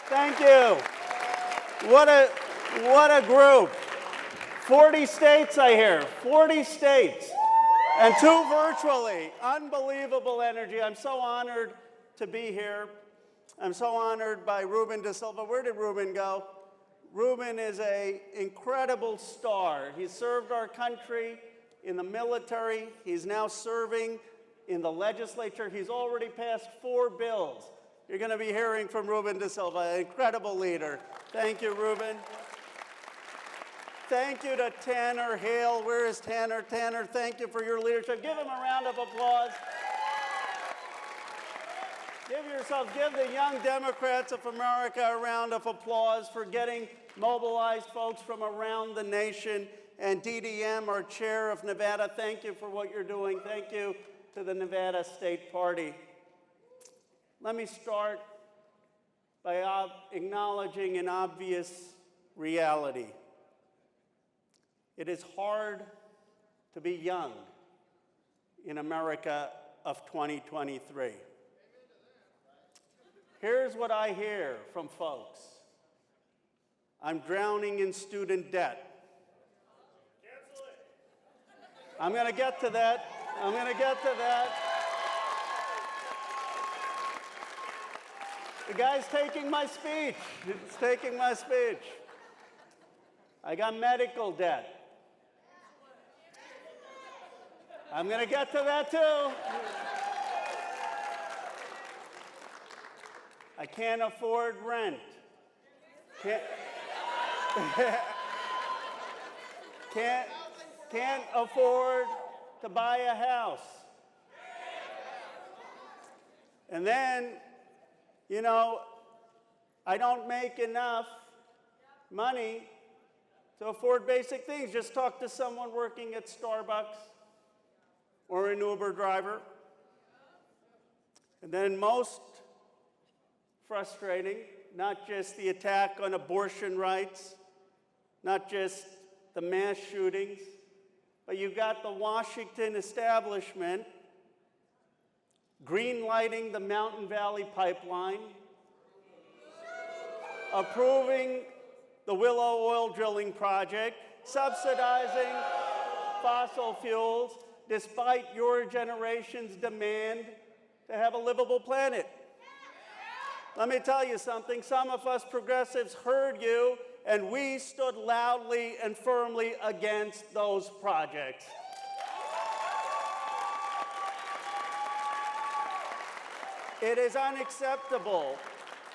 Thank you. What a group. 40 states, I hear. 40 states. And 2 virtually. Unbelievable energy. I'm so honored to be here. I'm so honored by Ruben De Silva. Where did Ruben go? Ruben is an incredible star. He served our country in the military. He's now serving in the legislature. He's already passed 4 bills. You're going to be hearing from Ruben De Silva, an incredible leader. Thank you, Ruben. Thank you to Tanner Hale. Where is Tanner? Tanner, thank you for your leadership. Give him a round of applause. Give the Young Democrats of America a round of applause for getting mobilized folks from around the nation. And DDM, our chair of Nevada, thank you for what you're doing. Thank you to the Nevada State Party. Let me start by acknowledging an obvious reality. It is hard to be young in America of 2023. Here's what I hear from folks. I'm drowning in student debt. I'm going to get to that. The guy's taking my speech. It's taking my speech. I got medical debt. I'm going to get to that too. I can't afford rent. Can't afford to buy a house. And then, I don't make enough money to afford basic things. Just talk to someone working at Starbucks or an Uber driver. And then most frustrating, not just the attack on abortion rights, not just the mass shootings, but you got the Washington establishment green-lighting the Mountain Valley Pipeline, approving the Willow oil drilling project, subsidizing fossil fuels, despite your generation's demand to have a livable planet. Let me tell you something. Some of us progressives heard you, and we stood loudly and firmly against those projects. It is unacceptable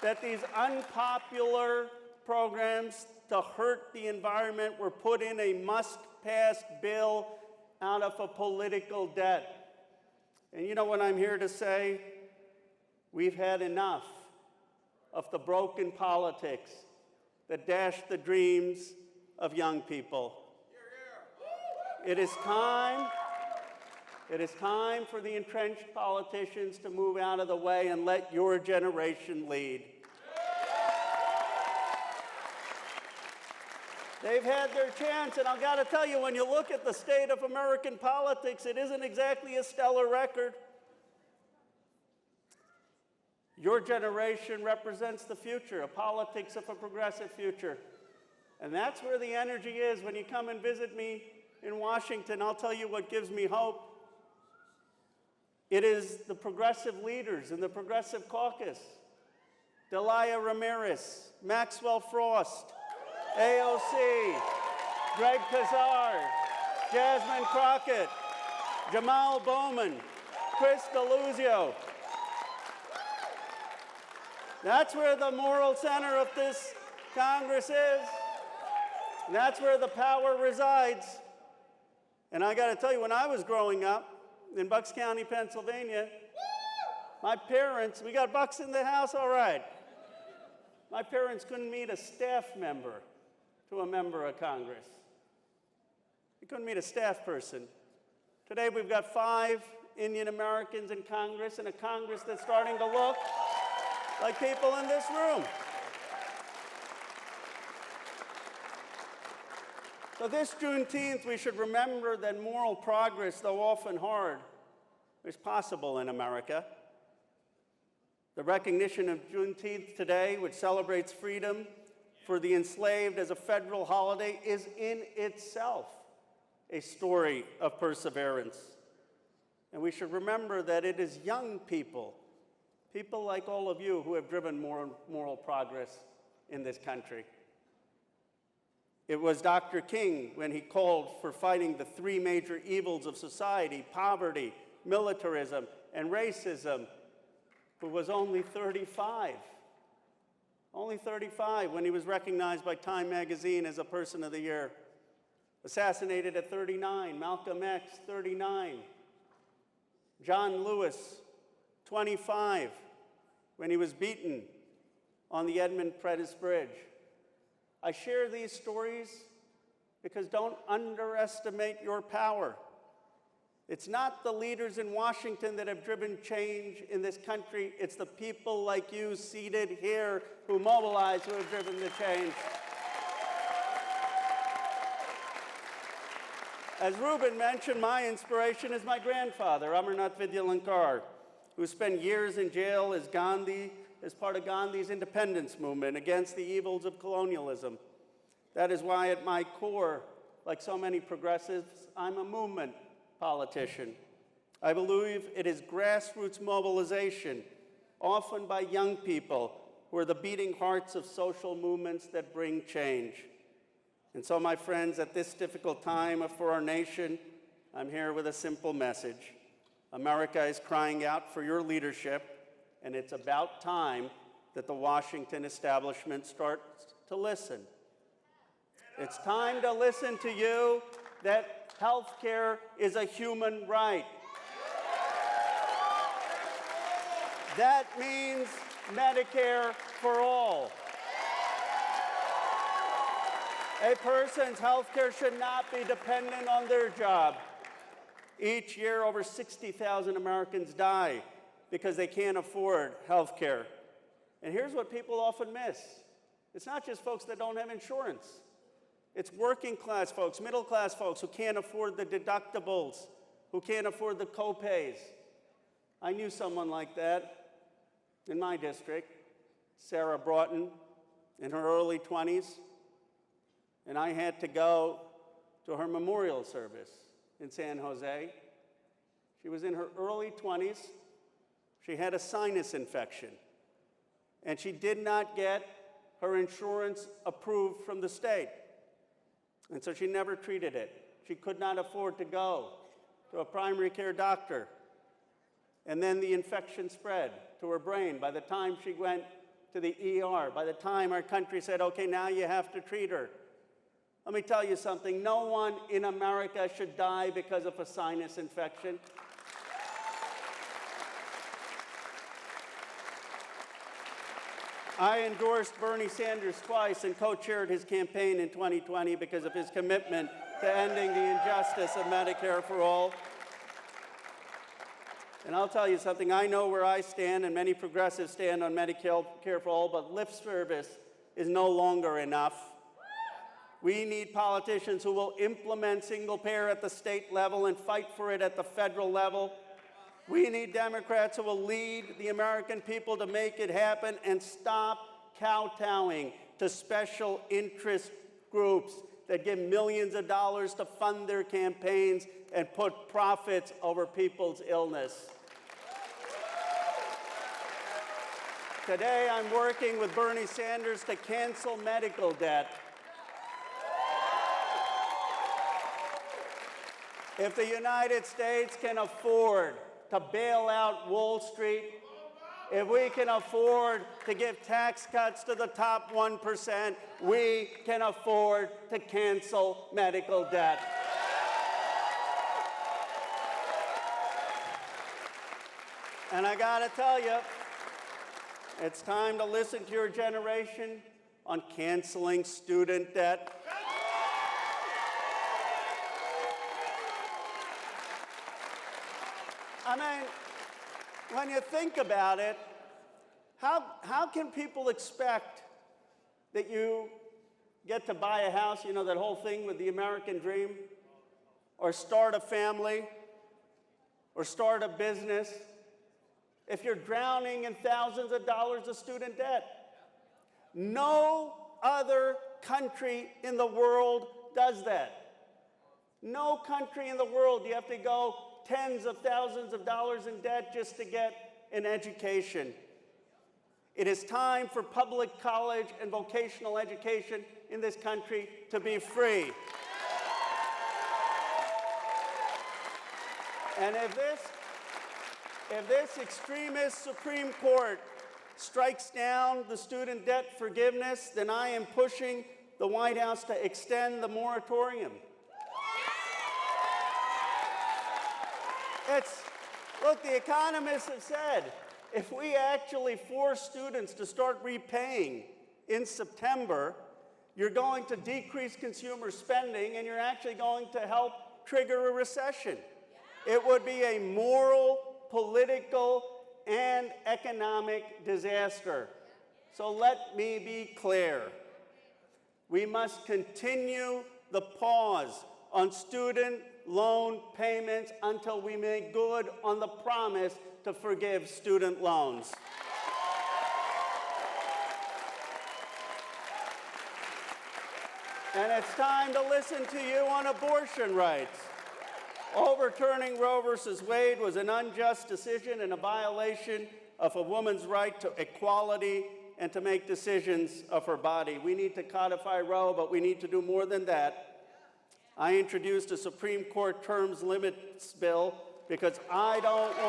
that these unpopular programs to hurt the environment were put in a must-pass bill out of a political debt. And you know what I'm here to say? We've had enough of the broken politics that dash the dreams of young people. It is time for the entrenched politicians to move out of the way and let your generation lead. They've had their chance, and I've got to tell you, when you look at the state of American politics, it isn't exactly a stellar record. Your generation represents the future, a politics of a progressive future. And that's where the energy is. When you come and visit me in Washington, I'll tell you what gives me hope. It is the progressive leaders in the Progressive Caucus. Delia Ramirez, Maxwell Frost, AOC, Greg Casar, Jasmine Crockett, Jamal Bowman, Chris Deluzio. That's where the moral center of this Congress is. And that's where the power resides. And I got to tell you, when I was growing up in Bucks County, Pennsylvania, my parents, we got bucks in the house, all right. My parents couldn't meet a staff member to a member of Congress. We couldn't meet a staff person. Today we've got 5 Indian Americans in Congress, and a Congress that's starting to look like people in this room. So this Juneteenth, we should remember that moral progress, though often hard, is possible in America. The recognition of Juneteenth today, which celebrates freedom for the enslaved as a federal holiday, is in itself a story of perseverance. And we should remember that it is young people, people like all of you, who have driven moral progress in this country. It was Dr. King, when he called for fighting the three major evils of society, poverty, militarism, and racism, who was only 35. Only 35 when he was recognized by Time magazine as a Person of the Year. Assassinated at 39, Malcolm X, 39. John Lewis, 25, when he was beaten on the Edmund Pettus Bridge. I share these stories because don't underestimate your power. It's not the leaders in Washington that have driven change in this country. It's the people like you seated here who mobilize who have driven the change. As Ruben mentioned, my inspiration is my grandfather, Amarnath Vidyalankar, who spent years in jail as part of Gandhi's independence movement against the evils of colonialism. That is why at my core, like so many progressives, I'm a movement politician. I believe it is grassroots mobilization, often by young people, who are the beating hearts of social movements that bring change. And so, my friends, at this difficult time for our nation, I'm here with a simple message. America is crying out for your leadership, and it's about time that the Washington establishment starts to listen. It's time to listen to you that health care is a human right. That means Medicare for all. A person's health care should not be dependent on their job. Each year, over 60,000 Americans die because they can't afford health care. And here's what people often miss. It's not just folks that don't have insurance. It's working class folks, middle class folks who can't afford the deductibles, who can't afford the co-pays. I knew someone like that in my district, Sarah Broughton, in her early 20s. And I had to go to her memorial service in San Jose. She was in her early 20s. She had a sinus infection. And she did not get her insurance approved from the state. And so she never treated it. She could not afford to go to a primary care doctor. And then the infection spread to her brain. By the time she went to the ER, by the time our country said, okay, now you have to treat her. Let me tell you something, no one in America should die because of a sinus infection. I endorsed Bernie Sanders twice and co-chaired his campaign in 2020 because of his commitment to ending the injustice of Medicare for all. And I'll tell you something, I know where I stand and many progressives stand on Medicare for all, but lip service is no longer enough. We need politicians who will implement single payer at the state level and fight for it at the federal level. We need Democrats who will lead the American people to make it happen and stop kowtowing to special interest groups that give millions of dollars to fund their campaigns and put profits over people's illness. Today, I'm working with Bernie Sanders to cancel medical debt. If the United States can afford to bail out Wall Street, if we can afford to give tax cuts to the top 1%, we can afford to cancel medical debt. And I gotta tell you, it's time to listen to your generation on canceling student debt. I mean, when you think about it, how can people expect that you get to buy a house, you know, that whole thing with the American dream, or start a family, or start a business, if you're drowning in thousands of dollars of student debt. No other country in the world does that. No country in the world, you have to go tens of thousands of dollars in debt just to get an education. It is time for public college and vocational education in this country to be free. And if this extremist Supreme Court strikes down the student debt forgiveness, then I am pushing the White House to extend the moratorium. Look, the economists have said, if we actually force students to start repaying in September, you're going to decrease consumer spending and you're actually going to help trigger a recession. It would be a moral, political, and economic disaster. So let me be clear. We must continue the pause on student loan payments until we make good on the promise to forgive student loans. And it's time to listen to you on abortion rights. Overturning Roe versus Wade was an unjust decision and a violation of a woman's right to equality and to make decisions of her body. We need to codify Roe, but we need to do more than that. I introduced a Supreme Court terms limits bill because I don't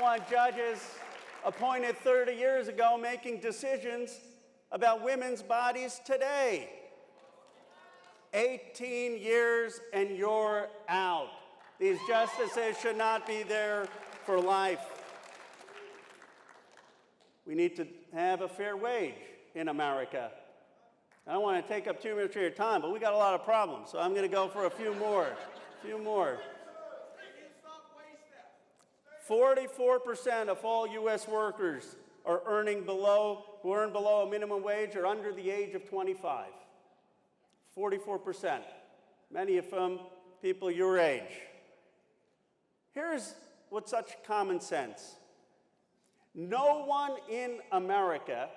want judges appointed 30 years ago making decisions about women's bodies today. 18 years and you're out. These justices should not be there for life. We need to have a fair wage in America. I don't want to take up too much of your time, but we got a lot of problems, so I'm going to go for a few more. 44% of all U.S. workers who earn below a minimum wage are under the age of 25. 44%, many of them people your age. Here's what's such common sense. No one in America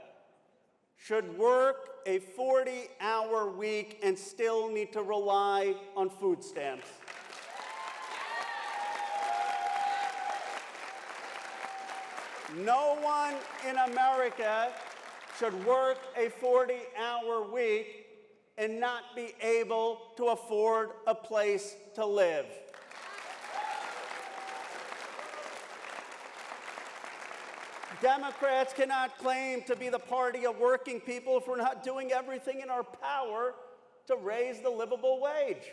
should work a 40-hour week and still need to rely on food stamps. No one in America should work a 40-hour week and not be able to afford a place to live. Democrats cannot claim to be the party of working people if we're not doing everything in our power to raise the livable wage.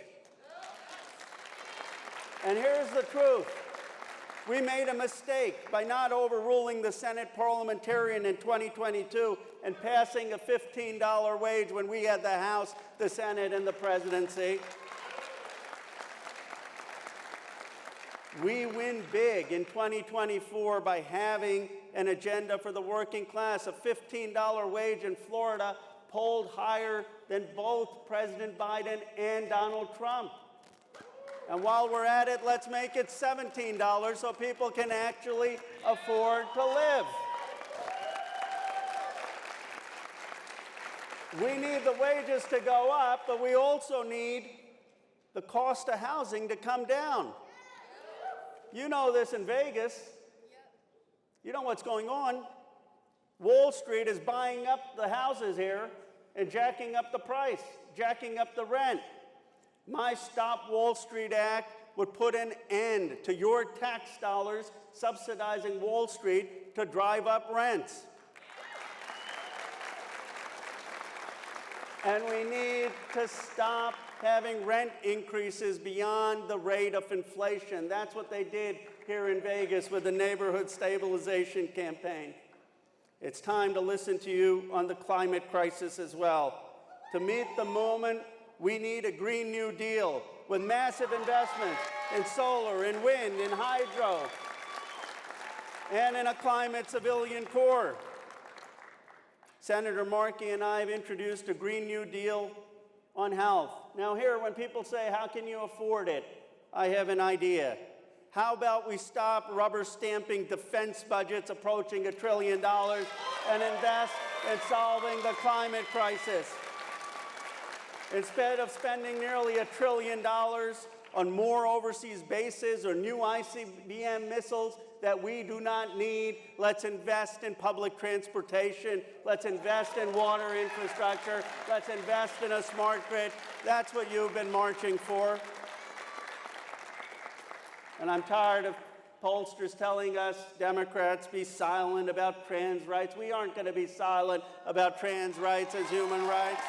And here's the truth. We made a mistake by not overruling the Senate parliamentarian in 2022 and passing a $15 wage when we had the House, the Senate, and the presidency. We win big in 2024 by having an agenda for the working class. A $15 wage in Florida polled higher than both President Biden and Donald Trump. And while we're at it, let's make it $17 so people can actually afford to live. We need the wages to go up, but we also need the cost of housing to come down. You know this in Vegas. You know what's going on. Wall Street is buying up the houses here and jacking up the price, jacking up the rent. My Stop Wall Street Act would put an end to your tax dollars subsidizing Wall Street to drive up rents. And we need to stop having rent increases beyond the rate of inflation. That's what they did here in Vegas with the neighborhood stabilization campaign. It's time to listen to you on the climate crisis as well. To meet the moment, we need a Green New Deal with massive investments in solar, in wind, in hydro, and in a climate civilian corps. Senator Markey and I have introduced a Green New Deal on health. Now here, when people say, how can you afford it? I have an idea. How about we stop rubber stamping defense budgets approaching $1 trillion and invest in solving the climate crisis? Instead of spending nearly $1 trillion on more overseas bases or new ICBM missiles that we do not need, let's invest in public transportation. Let's invest in water infrastructure. Let's invest in a smart grid. That's what you've been marching for. And I'm tired of pollsters telling us, Democrats, be silent about trans rights. We aren't going to be silent about trans rights as human rights.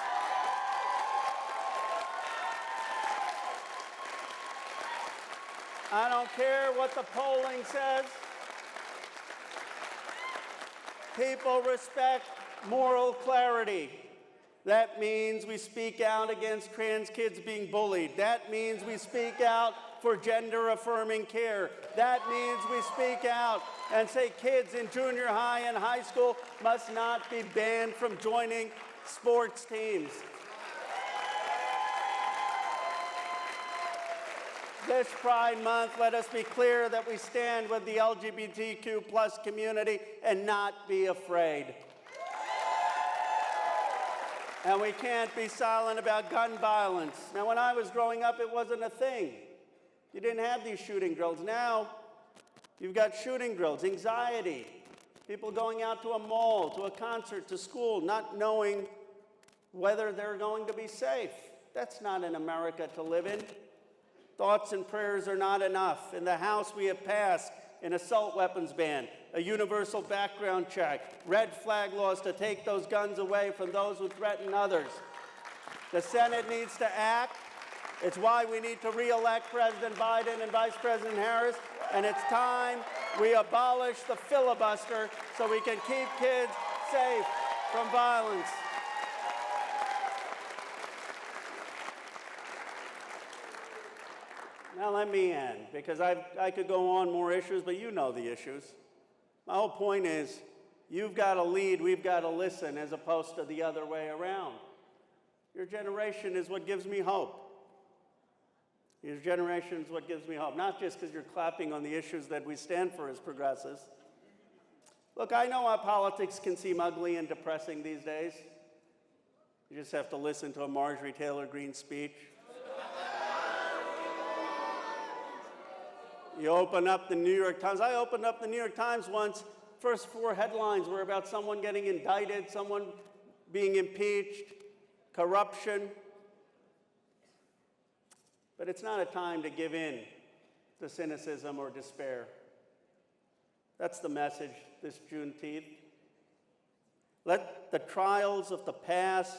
I don't care what the polling says. People respect moral clarity. That means we speak out against trans kids being bullied. That means we speak out for gender-affirming care. That means we speak out and say kids in junior high and high school must not be banned from joining sports teams. This Pride Month, let us be clear that we stand with the LGBTQ+ community and not be afraid. And we can't be silent about gun violence. Now, when I was growing up, it wasn't a thing. You didn't have these shooting drills. Now, you've got shooting drills, anxiety, people going out to a mall, to a concert, to school, not knowing whether they're going to be safe. That's not an America to live in. Thoughts and prayers are not enough. In the House, we have passed an assault weapons ban, a universal background check, red flag laws to take those guns away from those who threaten others. The Senate needs to act. It's why we need to re-elect President Biden and Vice President Harris, and it's time we abolish the filibuster so we can keep kids safe from violence. Now let me end, because I could go on more issues, but you know the issues. My whole point is, you've got to lead, we've got to listen, as opposed to the other way around. Your generation is what gives me hope. Your generation is what gives me hope, not just because you're clapping on the issues that we stand for as progressives. Look, I know how politics can seem ugly and depressing these days. You just have to listen to a Marjorie Taylor Greene speech. You open up the New York Times. I opened up the New York Times once. First 4 headlines were about someone getting indicted, someone being impeached, corruption. But it's not a time to give in to cynicism or despair. That's the message this Juneteenth. Let the trials of the past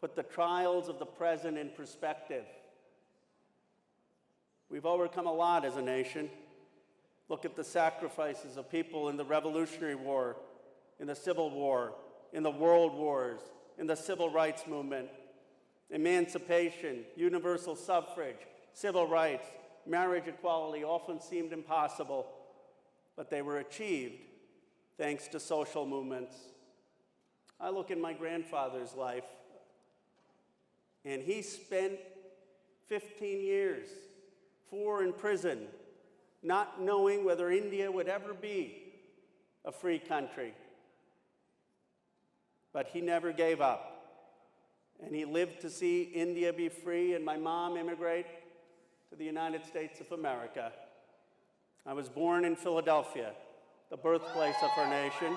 put the trials of the present in perspective. We've overcome a lot as a nation. Look at the sacrifices of people in the Revolutionary War, in the Civil War, in the World Wars, in the Civil Rights Movement. Emancipation, universal suffrage, civil rights, marriage equality often seemed impossible, but they were achieved thanks to social movements. I look at my grandfather's life, and he spent 15 years, 4 in prison, not knowing whether India would ever be a free country. But he never gave up. And he lived to see India be free and my mom immigrate to the United States of America. I was born in Philadelphia, the birthplace of our nation.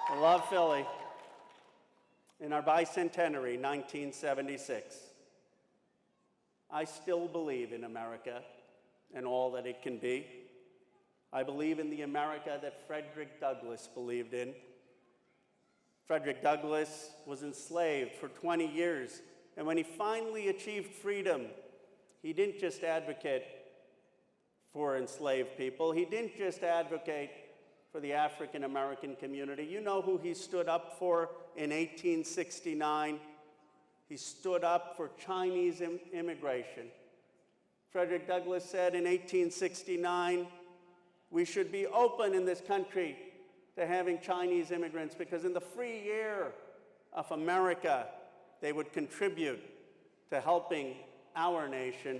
I love Philly. In our bicentenary, 1976. I still believe in America and all that it can be. I believe in the America that Frederick Douglass believed in. Frederick Douglass was enslaved for 20 years, and when he finally achieved freedom, he didn't just advocate for enslaved people. He didn't just advocate for the African American community. You know who he stood up for in 1869? He stood up for Chinese immigration. Frederick Douglass said in 1869, we should be open in this country to having Chinese immigrants because in the free air of America, they would contribute to helping our nation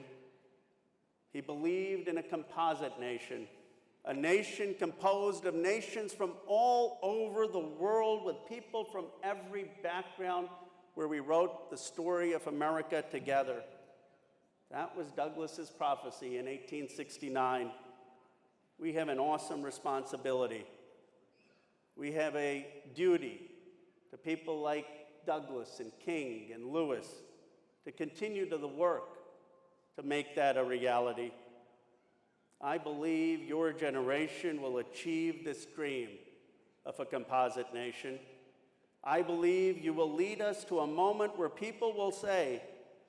He believed in a composite nation, a nation composed of nations from all over the world with people from every background, where we wrote the story of America together. That was Douglas's prophecy in 1869. We have an awesome responsibility. We have a duty to people like Douglas and King and Lewis to continue to the work to make that a reality. I believe your generation will achieve this dream of a composite nation. I believe you will lead us to a moment where people will say,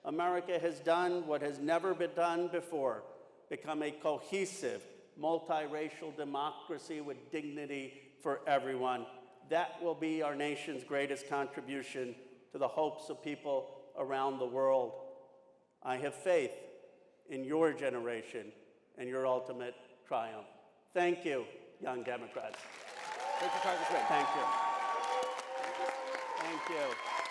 America has done what has never been done before, become a cohesive, multiracial democracy with dignity for everyone. That will be our nation's greatest contribution to the hopes of people around the world. I have faith in your generation and your ultimate triumph. Thank you, young Democrats. Thank you, Congressman. Thank you. Thank you.